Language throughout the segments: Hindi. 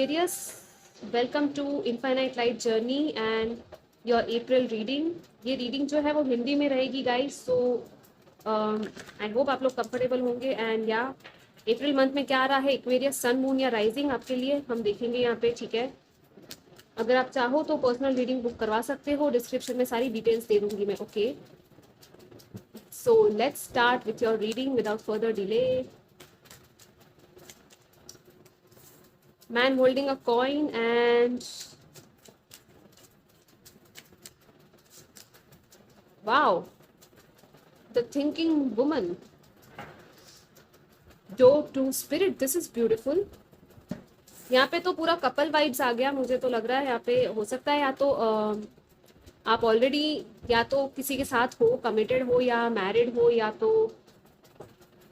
Aquarius, welcome to Infinite Light Journey and your April reading. ये रीडिंग जो है वो हिंदी में रहेगी गाइस, सो आई होप आप लोग कंफर्टेबल होंगे. एंड या अप्रैल मंथ में क्या आ रहा है एक्वेरियस सन मून या राइजिंग आपके लिए हम देखेंगे यहाँ पे. ठीक है, अगर आप चाहो तो पर्सनल रीडिंग बुक करवा सकते हो, डिस्क्रिप्शन में सारी डिटेल्स दे दूंगी मैं. Okay, so let's start with your reading without further delay. Man holding a coin and wow, the thinking woman. Dove to spirit, this is beautiful. यहाँ पे तो पूरा कपल वाइब्स आ गया. मुझे तो लग रहा है यहाँ पे हो सकता है या तो आप ऑलरेडी या तो किसी के साथ हो, कमिटेड हो या मैरिड हो, या तो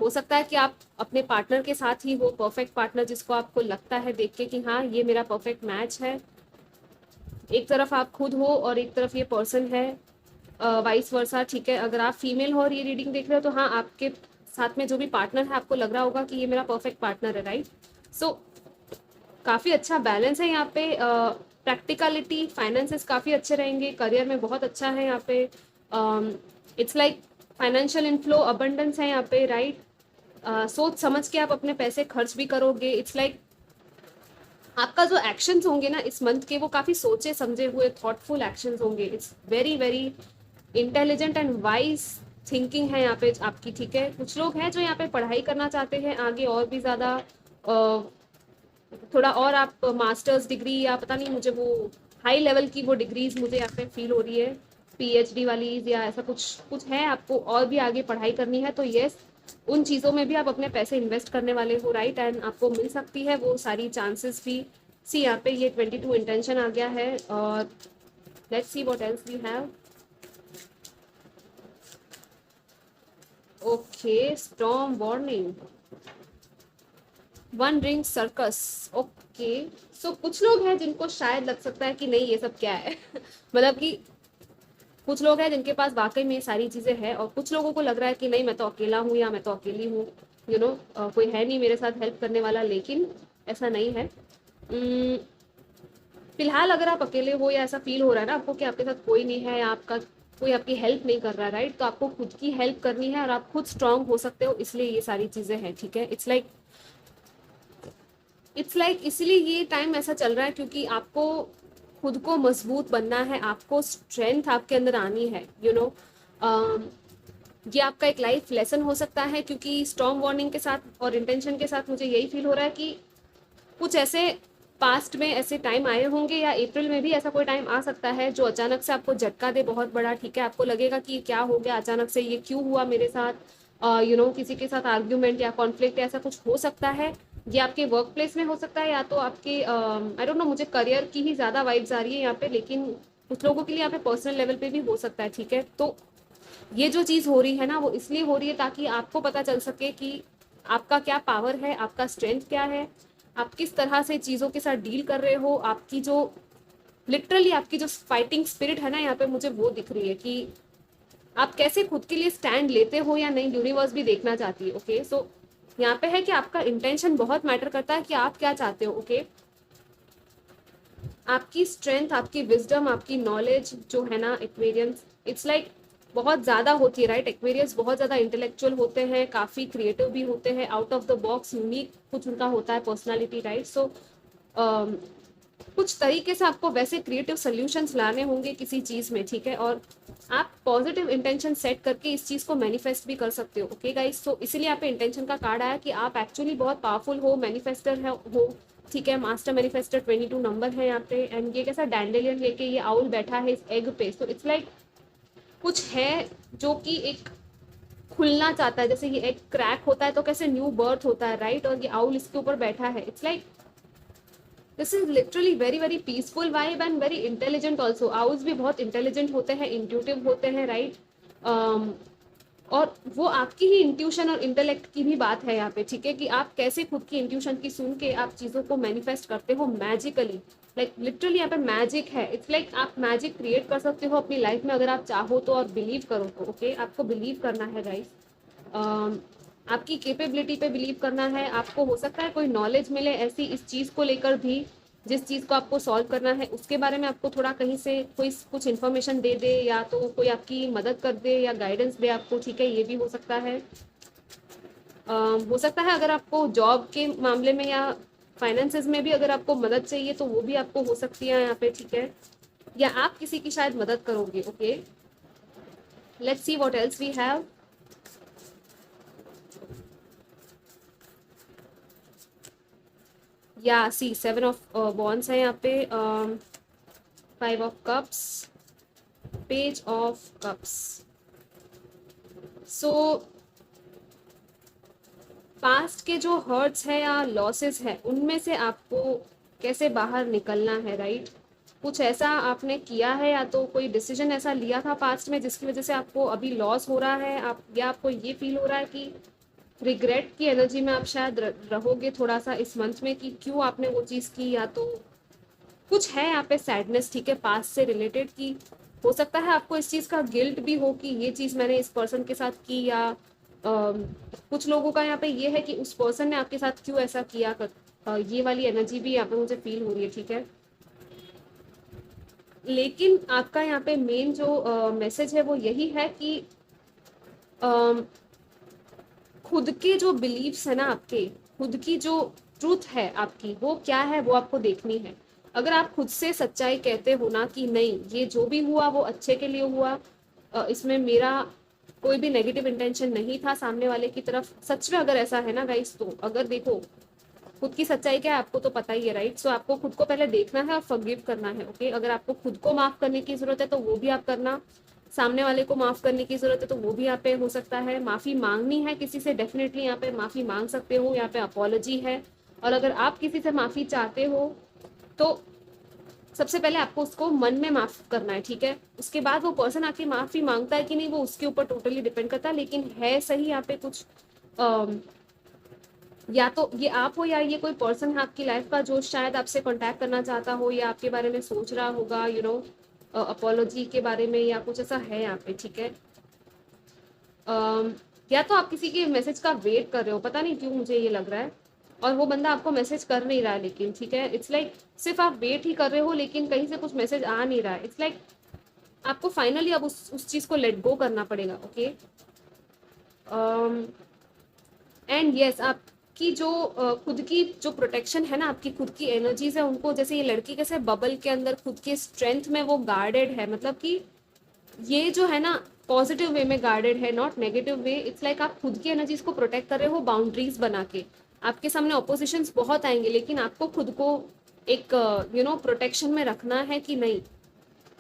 हो सकता है कि आप अपने पार्टनर के साथ ही हो, परफेक्ट पार्टनर जिसको आपको लगता है देख के कि हाँ ये मेरा परफेक्ट मैच है. एक तरफ आप खुद हो और एक तरफ ये पर्सन है, वाइस वर्सा. ठीक है, अगर आप फीमेल हो और ये रीडिंग देख रहे हो तो हाँ आपके साथ में जो भी पार्टनर है आपको लग रहा होगा कि ये मेरा परफेक्ट पार्टनर है, राइट. सो काफ़ी अच्छा बैलेंस है यहाँ पे. प्रैक्टिकलिटी, फाइनेंसेस काफ़ी अच्छे रहेंगे, करियर में बहुत अच्छा है यहाँ पे. It's like financial inflow, abundance है यहाँ पे, राइट. सोच समझ के आप अपने पैसे खर्च भी करोगे. इट्स लाइक आपका जो एक्शंस होंगे ना इस मंथ के वो काफ़ी सोचे समझे हुए थॉटफुल एक्शंस होंगे. It's very very intelligent and wise thinking है यहाँ पे आपकी. ठीक है, कुछ लोग हैं जो यहाँ पे पढ़ाई करना चाहते हैं आगे और भी ज़्यादा, थोड़ा और आप मास्टर्स डिग्री या पता नहीं, मुझे वो हाई लेवल की वो डिग्रीज मुझे यहाँ पे फील हो रही है, पीएचडी वाली या ऐसा कुछ कुछ है. आपको और भी आगे पढ़ाई करनी है तो यस, उन चीज़ों में भी आप अपने पैसे इन्वेस्ट करने वाले हो, राइट. एंड आपको मिल सकती है वो सारी चांसेस भी. सी यहाँ पे ये 22 इंटेंशन आ गया है. और let's see what else we have. Okay, storm warning, one ring circus. Okay, so कुछ लोग हैं जिनको शायद लग सकता है कि नहीं ये सब क्या है मतलब कि कुछ लोग हैं जिनके पास वाकई में सारी चीज़ें हैं और कुछ लोगों को लग रहा है कि नहीं मैं तो अकेला हूँ या मैं तो अकेली हूँ, यू नो, कोई है नहीं मेरे साथ हेल्प करने वाला. लेकिन ऐसा नहीं है. फिलहाल अगर आप अकेले हो या ऐसा फील हो रहा है ना आपको कि आपके साथ कोई नहीं है या आपका कोई आपकी हेल्प नहीं कर रहा, राइट, तो आपको खुद की हेल्प करनी है और आप खुद स्ट्रांग हो सकते हो, इसलिए ये सारी चीज़ें हैं. ठीक है, इट्स लाइक इसलिए ये टाइम ऐसा चल रहा है क्योंकि आपको खुद को मजबूत बनना है, आपको स्ट्रेंथ आपके अंदर आनी है, यू नो. ये आपका एक लाइफ लेसन हो सकता है क्योंकि स्टॉर्म वार्निंग के साथ और इंटेंशन के साथ मुझे यही फील हो रहा है कि कुछ ऐसे पास्ट में ऐसे टाइम आए होंगे या अप्रैल में भी ऐसा कोई टाइम आ सकता है जो अचानक से आपको झटका दे बहुत बड़ा. ठीक है, आपको लगेगा कि क्या हो गया अचानक से, ये क्यों हुआ मेरे साथ, यू नो, किसी के साथ आर्ग्यूमेंट या कॉन्फ्लिक्ट ऐसा कुछ हो सकता है. ये आपके वर्क प्लेस में हो सकता है या तो आपके आई डोंट नो, मुझे करियर की ही ज़्यादा वाइब्स आ रही है यहाँ पे, लेकिन कुछ लोगों के लिए यहाँ पे पर्सनल लेवल पे भी हो सकता है. ठीक है, तो ये जो चीज़ हो रही है ना वो इसलिए हो रही है ताकि आपको पता चल सके कि आपका क्या पावर है, आपका स्ट्रेंथ क्या है, आप किस तरह से चीज़ों के साथ डील कर रहे हो. आपकी जो लिटरली आपकी जो फाइटिंग स्पिरिट है ना यहाँ पे मुझे वो दिख रही है कि आप कैसे खुद के लिए स्टैंड लेते हो या नहीं, यूनिवर्स भी देखना चाहती है. ओके, सो यहाँ पे है कि आपका इंटेंशन बहुत मैटर करता है कि आप क्या चाहते हो. ओके, आपकी स्ट्रेंथ, आपकी विजडम, आपकी नॉलेज जो है ना एक्वेरियंस, इट्स लाइक बहुत ज़्यादा होती है, राइट. एक्वेरियंस बहुत ज़्यादा इंटेलेक्चुअल होते हैं, काफ़ी क्रिएटिव भी होते हैं, out of the box unique कुछ उनका होता है पर्सनालिटी, राइट. सो कुछ तरीके से आपको वैसे क्रिएटिव सोल्यूशंस लाने होंगे किसी चीज़ में. ठीक है, और आप पॉजिटिव इंटेंशन सेट करके इस चीज़ को मैनिफेस्ट भी कर सकते हो. ओके गाइस, सो इसीलिए यहाँ पे इंटेंशन का कार्ड आया कि आप एक्चुअली बहुत पावरफुल हो, मैनिफेस्टर हो. ठीक है, मास्टर मैनिफेस्टर 22 नंबर है यहाँ पे. एंड ये कैसा डैंडेलियन लेके ये आउल बैठा है इस एग पे. सो इट्स लाइक कुछ है जो कि एक खुलना चाहता है, जैसे ये एग क्रैक होता है तो कैसे न्यू बर्थ होता है, राइट. और ये आउल इसके ऊपर बैठा है. It's like this is literally very very peaceful vibe and very intelligent also. Owls भी बहुत इंटेलिजेंट होते हैं, इंट्यूटिव होते हैं, राइट. और वो आपकी ही इंट्यूशन और इंटेलेक्ट की भी बात है यहाँ पे. ठीक है, कि आप कैसे खुद की इंट्यूशन की सुन के आप चीज़ों को मैनिफेस्ट करते हो मैजिकली. लाइक लिटरली यहाँ पे मैजिक है. इट्स लाइक आप मैजिक क्रिएट कर सकते हो अपनी लाइफ में अगर आप चाहो तो और बिलीव करो तो. ओके, आपको बिलीव करना है गाइस, आपकी कैपेबिलिटी पे बिलीव करना है. आपको हो सकता है कोई नॉलेज मिले ऐसी इस चीज़ को लेकर भी जिस चीज़ को आपको सॉल्व करना है उसके बारे में आपको थोड़ा कहीं से कोई कुछ इन्फॉर्मेशन दे दे, या तो कोई आपकी मदद कर दे या गाइडेंस दे आपको, ठीक है, ये भी हो सकता है। हो सकता है अगर आपको जॉब के मामले में या फाइनेंसेस में भी अगर आपको मदद चाहिए तो वो भी आपको हो सकती है यहाँ पे, ठीक है, या आप किसी की शायद मदद करोगे। Okay, let's see what else we have. या सी 7 ऑफ वॉन्ड्स है यहाँ पे, 5 of cups, page of cups. So past के जो हर्ट्स है या लॉसेस है उनमें से आपको कैसे बाहर निकलना है, राइट? कुछ ऐसा आपने किया है या तो कोई डिसीजन ऐसा लिया था पास्ट में जिसकी वजह से आपको अभी लॉस हो रहा है, आप या आपको ये फील हो रहा है कि रिग्रेट की एनर्जी में आप शायद रहोगे थोड़ा सा इस मंथ में कि क्यों आपने वो चीज़ की, या तो कुछ है यहाँ पे सैडनेस, ठीक है, पास्ट से रिलेटेड की। हो सकता है आपको इस चीज़ का गिल्ट भी हो कि ये चीज़ मैंने इस पर्सन के साथ की, या कुछ लोगों का यहाँ पे ये है कि उस पर्सन ने आपके साथ क्यों ऐसा किया ये वाली एनर्जी भी यहाँ पे मुझे फील हो रही है, ठीक है। लेकिन आपका यहाँ पे मेन जो मैसेज है वो यही है कि अम, खुद के जो बिलीव्स है ना आपके, खुद की जो ट्रूथ है आपकी वो क्या है वो आपको देखनी है। अगर आप खुद से सच्चाई कहते हो ना कि नहीं ये जो भी हुआ वो अच्छे के लिए हुआ, इसमें मेरा कोई भी नेगेटिव इंटेंशन नहीं था सामने वाले की तरफ, सच में अगर ऐसा है ना गाइस, तो अगर देखो खुद की सच्चाई क्या है आपको तो पता ही है, राइट? सो आपको खुद को पहले देखना है और फॉरगिव करना है। ओके, अगर आपको खुद को माफ करने की जरूरत है तो वो भी आप करना, सामने वाले को माफ करने की जरूरत है तो वो भी यहाँ पे हो सकता है, माफी मांगनी है किसी से डेफिनेटली यहाँ पे माफी मांग सकते हो, यहाँ पे अपॉलॉजी है। और अगर आप किसी से माफी चाहते हो तो सबसे पहले आपको उसको मन में माफ करना है, ठीक है। उसके बाद वो पर्सन आके माफी मांगता है कि नहीं वो उसके ऊपर टोटली डिपेंड करता है, लेकिन है सही यहाँ पे कुछ या तो ये आप हो या ये कोई पर्सन है आपकी लाइफ का जो शायद आपसे कांटेक्ट करना चाहता हो या आपके बारे में सोच रहा होगा, अपोलॉजी के बारे में या कुछ ऐसा है यहाँ पे, ठीक है। या तो आप किसी के मैसेज का वेट कर रहे हो, पता नहीं क्यों मुझे ये लग रहा है, और वो बंदा आपको मैसेज कर नहीं रहा है, लेकिन ठीक है, इट्स लाइक सिर्फ आप वेट ही कर रहे हो लेकिन कहीं से कुछ मैसेज आ नहीं रहा है। इट्स लाइक आपको फाइनली अब उस चीज को लेट गो करना पड़ेगा। ओके, एंड यस आपकी जो खुद की जो प्रोटेक्शन है ना, आपकी खुद की एनर्जीज है उनको, जैसे ये लड़की कैसे बबल के अंदर खुद के स्ट्रेंथ में वो गार्डेड है, मतलब कि ये जो है ना पॉजिटिव वे में गार्डेड है, not negative way. It's like आप खुद की एनर्जीज को प्रोटेक्ट कर रहे हो बाउंड्रीज बना के। आपके सामने ऑपोजिशंस बहुत आएंगे लेकिन आपको खुद को एक प्रोटेक्शन में रखना है कि नहीं,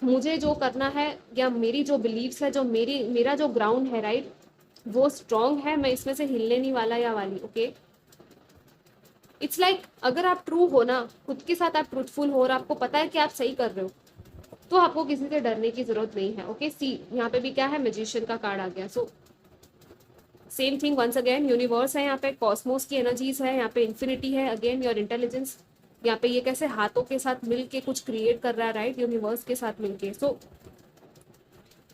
मुझे जो करना है या मेरी जो बिलीव्स है, जो मेरा जो ग्राउंड है, राइट, वो स्ट्रांग है, मैं इसमें से हिलने नहीं वाला या वाली। ओके, इट्स लाइक अगर आप ट्रू हो ना खुद के साथ, आप ट्रूथफुल हो और आपको पता है कि आप सही कर रहे हो, तो आपको किसी से डरने की जरूरत नहीं है। ओके, सी यहाँ पे भी क्या है, मैजिशियन का कार्ड आ गया। So same thing once again, universe है यहाँ पे, कॉस्मोस की एनर्जीज है यहाँ पे, इन्फिनिटी है, अगेन योर इंटेलिजेंस। यहाँ पे ये कैसे हाथों के साथ मिलके कुछ क्रिएट कर रहा है, राइट, यूनिवर्स के साथ मिलके। सो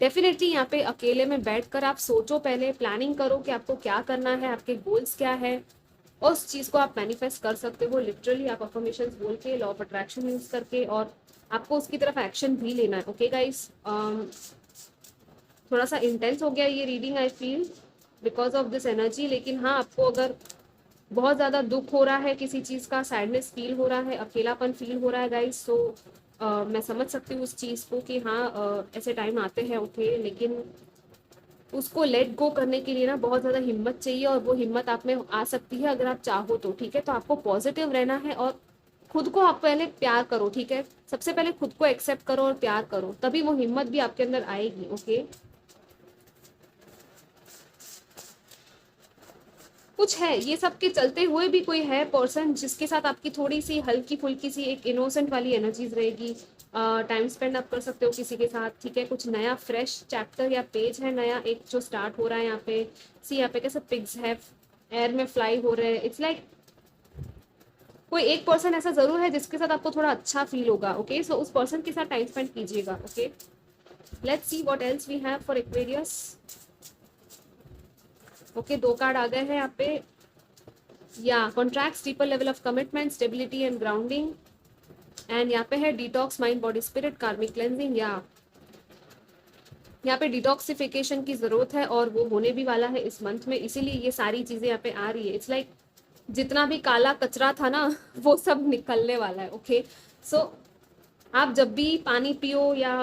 डेफिनेटली यहाँ पे अकेले में बैठकर आप सोचो, पहले प्लानिंग करो कि आपको क्या करना है, आपके गोल्स क्या है, और उस चीज को आप मैनिफेस्ट कर सकते हो लिटरली, आप अफर्मेशंस बोल के, लॉ ऑफ अट्रैक्शन यूज करके, और आपको उसकी तरफ एक्शन भी लेना है। ओके गाइस, थोड़ा सा इंटेंस हो गया ये reading I feel because of this energy, लेकिन हाँ आपको अगर बहुत ज़्यादा दुख हो रहा है किसी चीज़ का, सैडनेस फील हो रहा है, अकेलापन फील हो रहा है गाइस, तो मैं समझ सकती हूँ उस चीज़ को कि हाँ ऐसे टाइम आते हैं। ओके, लेकिन उसको लेट गो करने के लिए ना बहुत ज़्यादा हिम्मत चाहिए, और वो हिम्मत आप में आ सकती है अगर आप चाहो तो, ठीक है। तो आपको पॉजिटिव रहना है और खुद को आप पहले प्यार करो, ठीक है, सबसे पहले खुद को एक्सेप्ट करो और प्यार करो, तभी वो हिम्मत भी आपके अंदर आएगी। ओके, कुछ है ये सब के चलते हुए भी कोई है पर्सन जिसके साथ आपकी थोड़ी सी हल्की फुल्की सी एक इनोसेंट वाली एनर्जीज रहेगी, टाइम स्पेंड आप कर सकते हो किसी के साथ, ठीक है। कुछ नया फ्रेश चैप्टर या पेज है नया एक जो स्टार्ट हो रहा है यहाँ पे। सी यहाँ पे कैसे पिग्स है एयर में फ्लाई हो रहे हैं, इट्स लाइक कोई एक पर्सन ऐसा जरूर है जिसके साथ आपको थोड़ा अच्छा फील होगा। ओके, सो उस पर्सन के साथ टाइम स्पेंड कीजिएगा। Okay, let's see what else we have for Aquarius. Okay, दो कार्ड आ गए हैं यहाँ पे, या contracts, deeper level of commitment, stability and grounding, and यहाँ पे है detox mind body spirit karmic cleansing, या यहाँ पे डिटॉक्सिफिकेशन की जरूरत है और वो होने भी वाला है इस मंथ में, इसीलिए ये सारी चीजें यहाँ पे आ रही है। इट्स लाइक जितना भी काला कचरा था ना वो सब निकलने वाला है। ओके सो आप जब भी पानी पियो या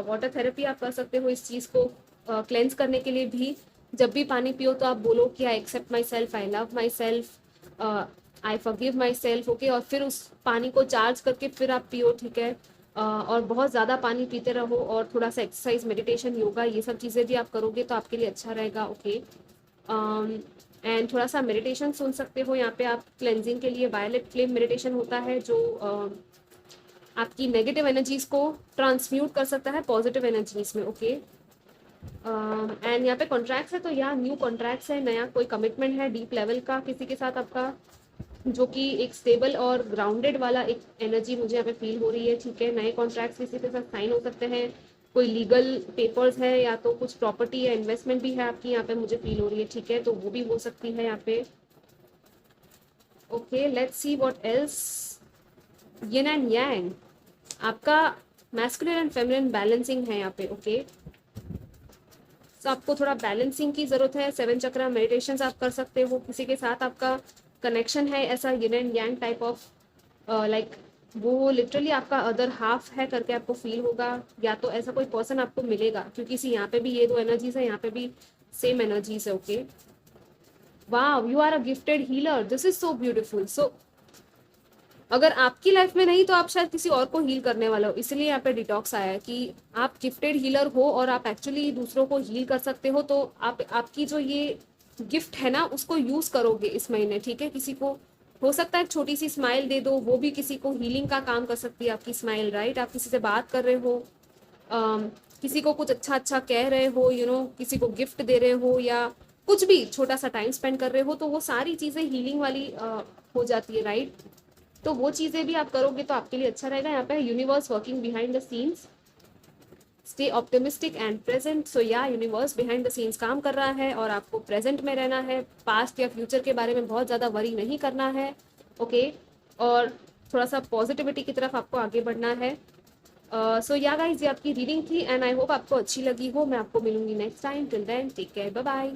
वाटर थेरेपी आप कर सकते हो इस चीज़ को क्लेंस करने के लिए भी। जब भी पानी पियो तो आप बोलो कि I accept myself, I love myself, I forgive myself. Okay, और फिर उस पानी को चार्ज करके फिर आप पियो, ठीक है। और बहुत ज़्यादा पानी पीते रहो और थोड़ा सा एक्सरसाइज, मेडिटेशन, योगा, ये सब चीज़ें भी आप करोगे तो आपके लिए अच्छा रहेगा। ओके एंड थोड़ा सा मेडिटेशन सुन सकते हो यहाँ पे आप क्लेंजिंग के लिए। वायलेट फ्लेम मेडिटेशन होता है जो आपकी नेगेटिव एनर्जीज को ट्रांसम्यूट कर सकता है पॉजिटिव एनर्जीज में। ओके एंड यहाँ पे कॉन्ट्रैक्ट्स है तो यहाँ न्यू कॉन्ट्रैक्ट्स है, नया कोई कमिटमेंट है डीप लेवल का किसी के साथ आपका, जो कि एक स्टेबल और ग्राउंडेड वाला एक एनर्जी मुझे यहाँ पे फील हो रही है। ठीक है, नए कॉन्ट्रैक्ट्स किसी के साथ साइन हो सकते हैं, कोई लीगल पेपर्स है या तो कुछ प्रॉपर्टी या इन्वेस्टमेंट भी है आपकी यहाँ पे मुझे फील हो रही है। ठीक है, तो वो भी हो सकती है यहाँ पे। Okay let's see what else. Yin and yang, आपका मैस्कुलिन एंड फेमिनिन बैलेंसिंग है यहाँ पे। ओके तो आपको थोड़ा बैलेंसिंग की जरूरत है। 7 चक्रा मेडिटेशन आप कर सकते हो, किसी के साथ आपका कनेक्शन है ऐसा yin and yang type of, like वो लिटरली आपका अदर हाफ है करके आपको फील होगा, या तो ऐसा कोई पर्सन आपको मिलेगा क्योंकि सी यहाँ पे भी ये 2 एनर्जीज है, यहाँ पे भी सेम एनर्जीज है। ओके वाह, you are a gifted healer, this is so beautiful. So अगर आपकी लाइफ में नहीं तो आप शायद किसी और को हील करने वाले हो, इसलिए यहाँ पे डिटॉक्स आया है कि आप गिफ्टेड हीलर हो और आप एक्चुअली दूसरों को हील कर सकते हो। तो आप आपकी जो ये गिफ्ट है ना उसको यूज करोगे इस महीने। ठीक है, किसी को हो सकता है छोटी सी स्माइल दे दो, वो भी किसी को हीलिंग का काम कर सकती है आपकी स्माइल, राइट। आप किसी से बात कर रहे हो, किसी को कुछ अच्छा अच्छा कह रहे हो, किसी को गिफ्ट दे रहे हो या कुछ भी छोटा सा टाइम स्पेंड कर रहे हो, तो वो सारी चीज़ें हीलिंग वाली हो जाती है, राइट। तो वो चीज़ें भी आप करोगे तो आपके लिए अच्छा रहेगा। यहाँ पे universe working behind the scenes, stay optimistic and present. So या यूनिवर्स बिहाइंड द सीन्स काम कर रहा है और आपको प्रेजेंट में रहना है, पास्ट या फ्यूचर के बारे में बहुत ज़्यादा वरी नहीं करना है। ओके और थोड़ा सा पॉजिटिविटी की तरफ आपको आगे बढ़ना है। सो या गाइज, ये आपकी रीडिंग थी एंड आई होप आपको अच्छी लगी हो। मैं आपको मिलूंगी next time. Till then take care, bye bye.